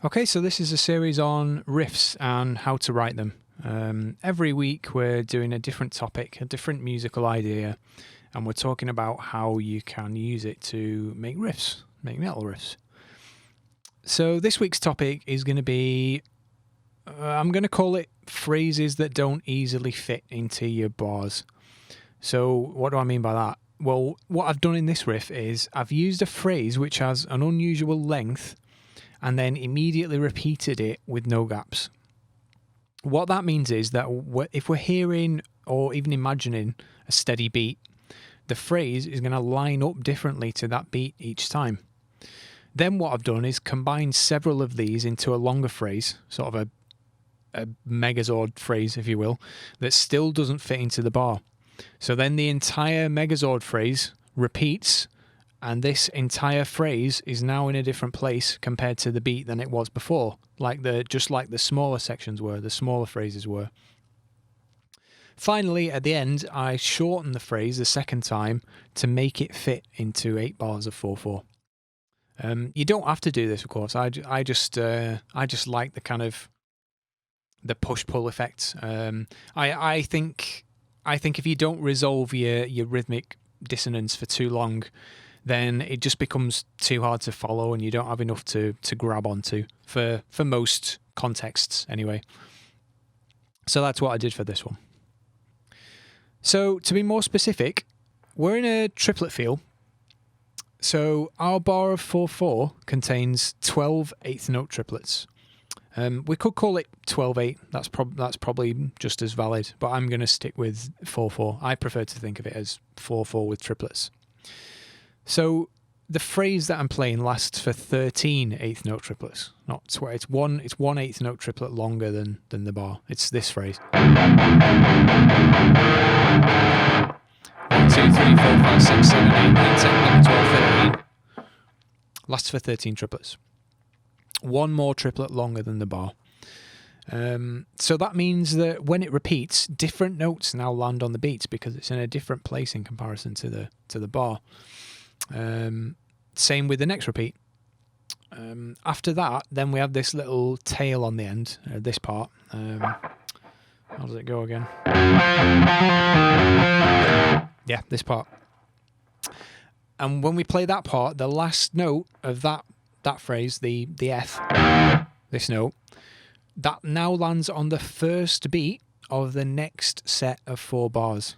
Okay, so this is a series on riffs and how to write them. Every week we're doing a different topic, a different musical idea, and we're talking about how you can use it to make riffs, make metal riffs. So this week's topic is going to be, I'm going to call it phrases that don't easily fit into your bars. So what do I mean by that? Well, what I've done in this riff is I've used a phrase which has an unusual length and then immediately repeated it with no gaps. What that means is that if we're hearing or even imagining a steady beat, the phrase is going to line up differently to that beat each time. Then what I've done is combined several of these into a longer phrase, sort of a megazord phrase, if you will, that still doesn't fit into the bar. So then the entire megazord phrase repeats, and this entire phrase is now in a different place compared to the beat than it was before, just like the smaller sections were, the smaller phrases were. Finally, at the end, I shorten the phrase the second time to make it fit into 8 bars of 4/4. You don't have to do this, of course. I just like the kind of the push-pull effect. I think if you don't resolve your rhythmic dissonance for too long, then it just becomes too hard to follow and you don't have enough to grab onto for most contexts anyway. So that's what I did for this one. So to be more specific, we're in a triplet feel. So our bar of 4/4 contains 12 eighth note triplets. We could call it 12/8. That's probably just as valid, but I'm going to stick with 4/4. I prefer to think of it as 4/4 with triplets. So the phrase that I'm playing lasts for 13 eighth note triplets. It's one eighth note triplet longer than the bar. It's this phrase. 1, 2, 3, 4, 5, 6, 7, 8, 9, 10, 11, 12, 13. Lasts for 13 triplets. One more triplet longer than the bar. So that means that when it repeats, different notes now land on the beats because it's in a different place in comparison to the bar. Same with the next repeat. After that, then we have this little tail on the end, this part. How does it go again? Yeah, this part. And when we play that part, the last note of that phrase, the F, this note, that now lands on the first beat of the next set of 4 bars.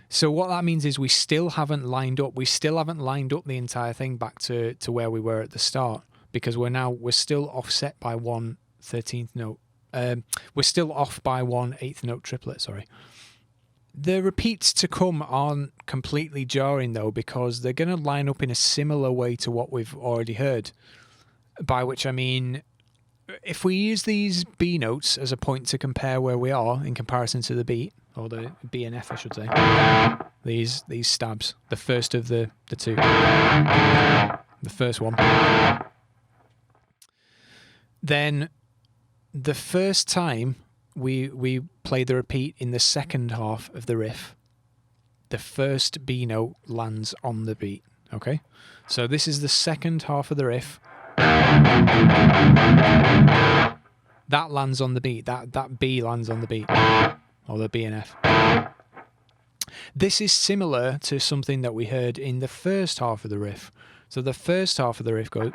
So what that means is we still haven't lined up the entire thing back to where we were at the start, because we're still offset by 1 13th note. We're still off by 1 8th note triplet, sorry. The repeats to come aren't completely jarring though, because they're going to line up in a similar way to what we've already heard. By which I mean, if we use these B notes as a point to compare where we are in comparison to the beat, or the B and F, I should say. These stabs, the first of the two. The first one. Then the first time we play the repeat in the second half of the riff, the first B note lands on the beat. Okay? So this is the second half of the riff. That lands on the beat. That B lands on the beat. Or the B and F. This is similar to something that we heard in the first half of the riff. So the first half of the riff goes...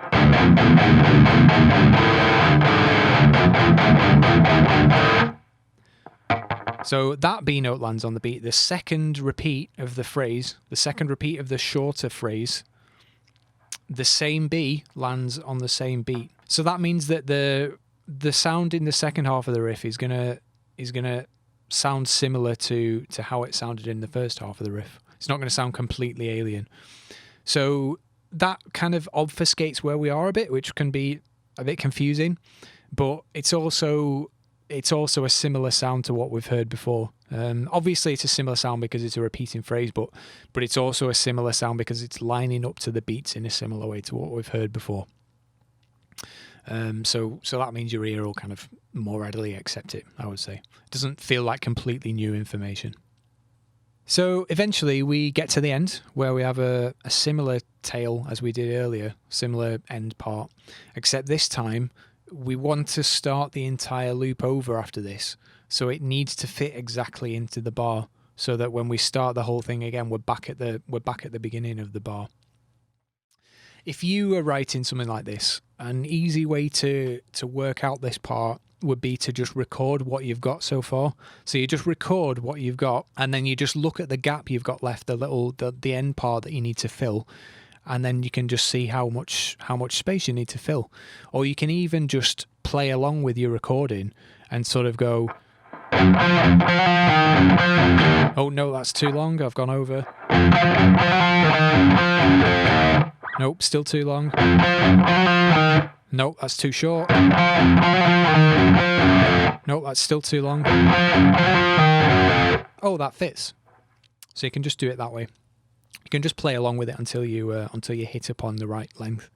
So that B note lands on the beat. The second repeat of the phrase, the second repeat of the shorter phrase, the same B lands on the same beat. So that means that the sound in the second half of the riff is gonna sound similar to how it sounded in the first half of the riff. It's not going to sound completely alien. So that kind of obfuscates where we are a bit, which can be a bit confusing, but it's also a similar sound to what we've heard before. Obviously it's a similar sound because it's a repeating phrase, but it's also a similar sound because it's lining up to the beats in a similar way to what we've heard before. So that means your ear will kind of more readily accept it, I would say. It doesn't feel like completely new information. So eventually we get to the end where we have a similar tail as we did earlier, similar end part, except this time we want to start the entire loop over after this, so it needs to fit exactly into the bar, so that when we start the whole thing again, we're back at the beginning of the bar. If you are writing something like this, an easy way to work out this part would be to just record what you've got so far. So you just record what you've got, and then you just look at the gap you've got left, the end part that you need to fill, and then you can just see how much space you need to fill. Or you can even just play along with your recording and sort of go, oh no, that's too long, I've gone over. Nope, still too long. Nope, that's too short. Nope, that's still too long. Oh, that fits. So you can just do it that way. You can just play along with it until you hit upon the right length.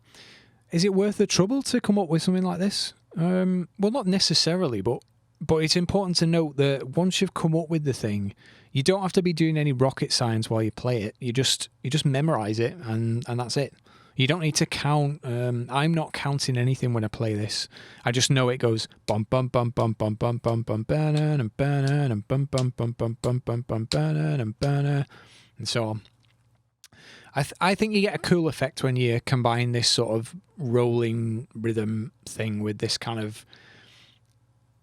Is it worth the trouble to come up with something like this? Well, not necessarily, but it's important to note that once you've come up with the thing, you don't have to be doing any rocket science while you play it. You just memorize it, and that's it. You don't need to count. I'm not counting anything when I play this. I just know it goes bum bum bum bum bum bum bum bum banana and banana and bum bum bum bum bum bum bum banana and banana, and so on. I think you get a cool effect when you combine this sort of rolling rhythm thing with this kind of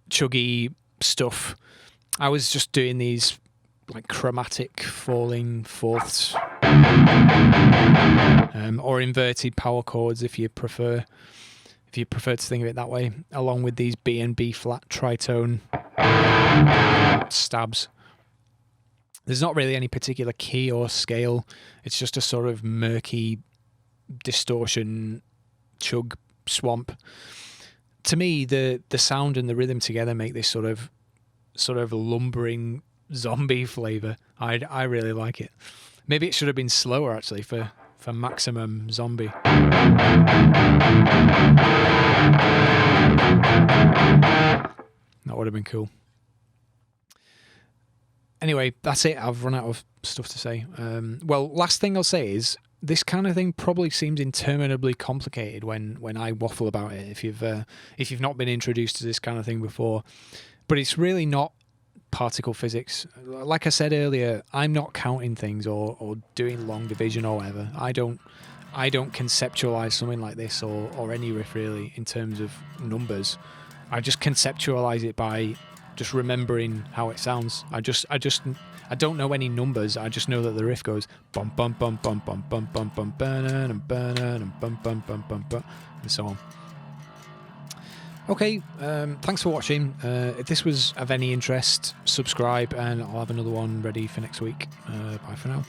chuggy stuff. I was just doing these like chromatic falling fourths, or inverted power chords if you prefer to think of it that way, along with these B and B flat tritone stabs. There's not really any particular key or scale. It's just a sort of murky distortion chug swamp. To me, the sound and the rhythm together make this sort of lumbering zombie flavour. I really like it. Maybe it should have been slower actually for maximum zombie. That would have been cool. Anyway, that's it. I've run out of stuff to say. Well, last thing I'll say is this kind of thing probably seems interminably complicated when I waffle about it. If you've not been introduced to this kind of thing before, but it's really not particle physics. Like I said earlier, I'm not counting things or doing long division or whatever. I don't conceptualize something like this or any riff really in terms of numbers. I just conceptualize it by just remembering how it sounds. I don't know any numbers. I just know that the riff goes bum bum bum bum bum bum bum bum burn and burn and bum bum bum bum bum and so on. Okay, thanks for watching. If this was of any interest, subscribe and I'll have another one ready for next week. Bye for now.